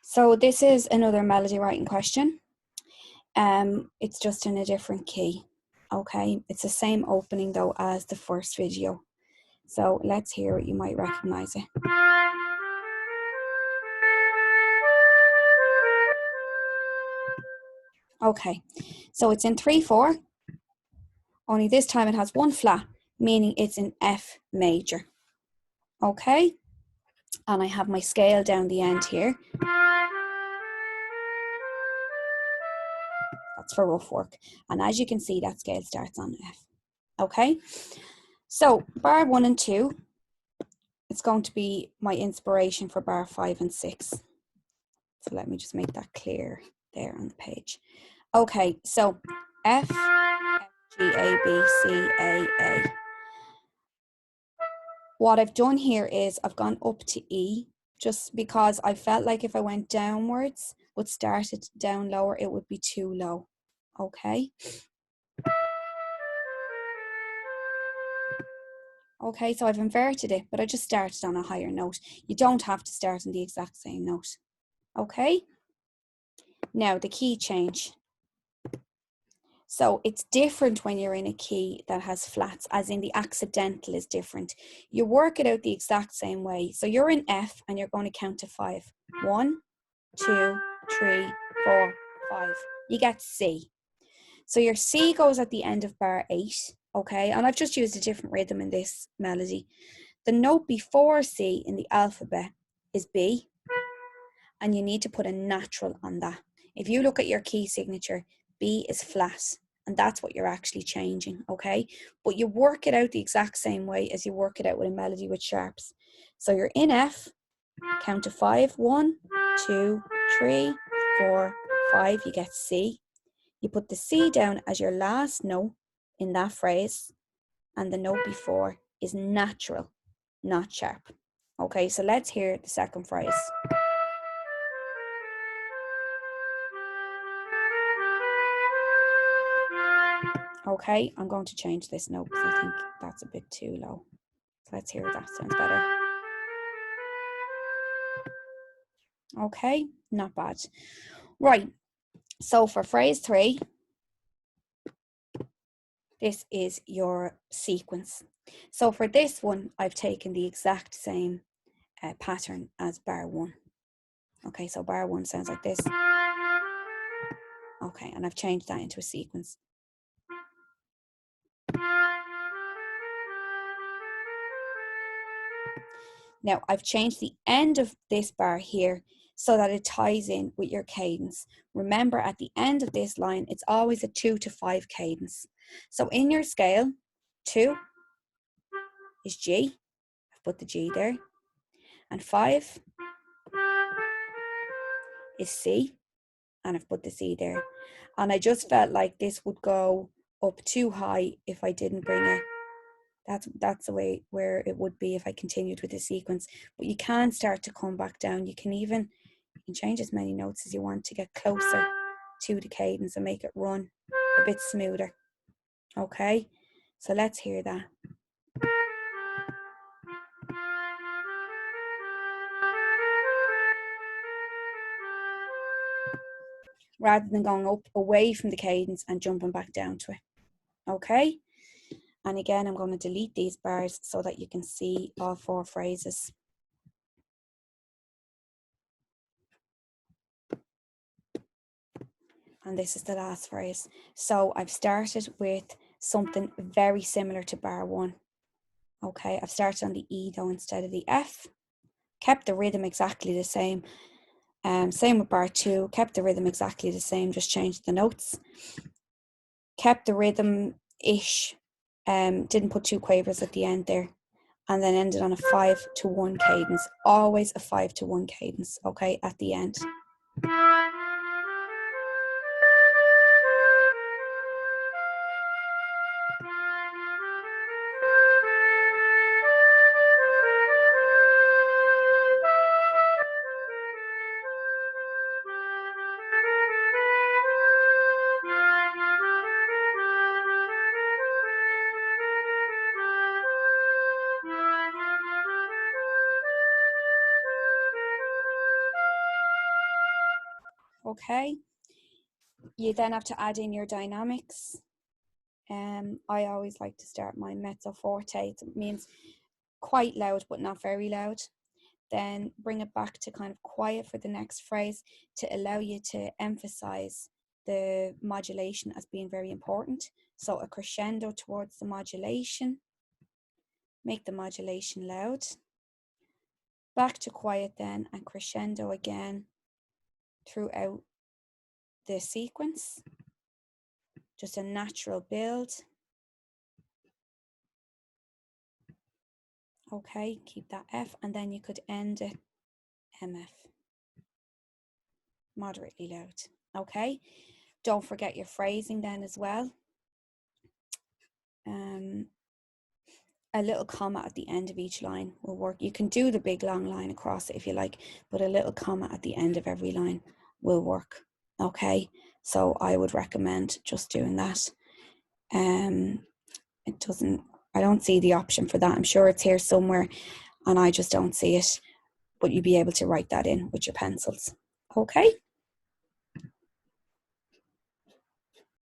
So this is another melody writing question. It's just in a different key. Okay, it's the same opening though as the first video. So let's hear it, you might recognize it. Okay, so it's in 3/4, only this time it has one flat, meaning it's in F major. Okay, and I have my scale down the end here. That's for rough work. And as you can see, that scale starts on F. Okay, so bar 1 and 2, it's going to be my inspiration for bar 5 and 6. So let me just make that clear there on the page. Okay, so F, G, A, B, C, A, A. What I've done here is I've gone up to E, just because I felt like if I went downwards, but started down lower, it would be too low. Okay. Okay, so I've inverted it, but I just started on a higher note. You don't have to start on the exact same note. Okay. Now the key change. So it's different when you're in a key that has flats, as in the accidental is different. You work it out the exact same way. So you're in F and you're going to count to 5. 1, 2, 3, 4, 5. You get C. So your C goes at the end of bar 8, okay? And I've just used a different rhythm in this melody. The note before C in the alphabet is B, and you need to put a natural on that. If you look at your key signature, B is flat, and that's what you're actually changing, okay? But you work it out the exact same way as you work it out with a melody with sharps. So you're in F, count to 5, 1, 2, 3, 4, 5, you get C. You put the C down as your last note in that phrase, and the note before is natural, not sharp. Okay, so let's hear the second phrase. Okay, I'm going to change this note because I think that's a bit too low. So let's hear that, sounds better. Okay, not bad. Right, so for phrase 3, this is your sequence. So for this one, I've taken the exact same pattern as bar 1. Okay, so bar 1 sounds like this. Okay, and I've changed that into a sequence. Now, I've changed the end of this bar here so that it ties in with your cadence. Remember, at the end of this line, it's always a 2 to 5 cadence. So in your scale, 2 is G. I've put the G there. And 5 is C. And I've put the C there. And I just felt like this would go up too high if I didn't bring it. That's the way where it would be if I continued with the sequence. But you can start to come back down. You can change as many notes as you want to get closer to the cadence and make it run a bit smoother. Okay, so let's hear that. Rather than going up away from the cadence and jumping back down to it. Okay, and again, I'm going to delete these bars so that you can see all 4 phrases. And this is the last phrase. So I've started with something very similar to bar 1. Okay, I've started on the E though instead of the F. Kept the rhythm exactly the same. Same with bar 2, kept the rhythm exactly the same, just changed the notes. Kept the rhythm-ish, didn't put 2 quavers at the end there. And then ended on a 5 to 1 cadence. Always a 5 to 1 cadence, okay, at the end. Okay. You then have to add in your dynamics. I always like to start my mezzo forte. It means quite loud, but not very loud. Then bring it back to kind of quiet for the next phrase to allow you to emphasize the modulation as being very important. So a crescendo towards the modulation. Make the modulation loud. Back to quiet then, and crescendo again throughout the sequence. Just a natural build. Okay, keep that F, and then you could end it MF. Moderately loud. Okay, don't forget your phrasing then as well. A little comma at the end of each line will work. You can do the big long line across it if you like, but a little comma at the end of every line will work. Okay, so I would recommend just doing that. I don't see the option for that. I'm sure it's here somewhere and I just don't see it, but you'll be able to write that in with your pencils. Okay.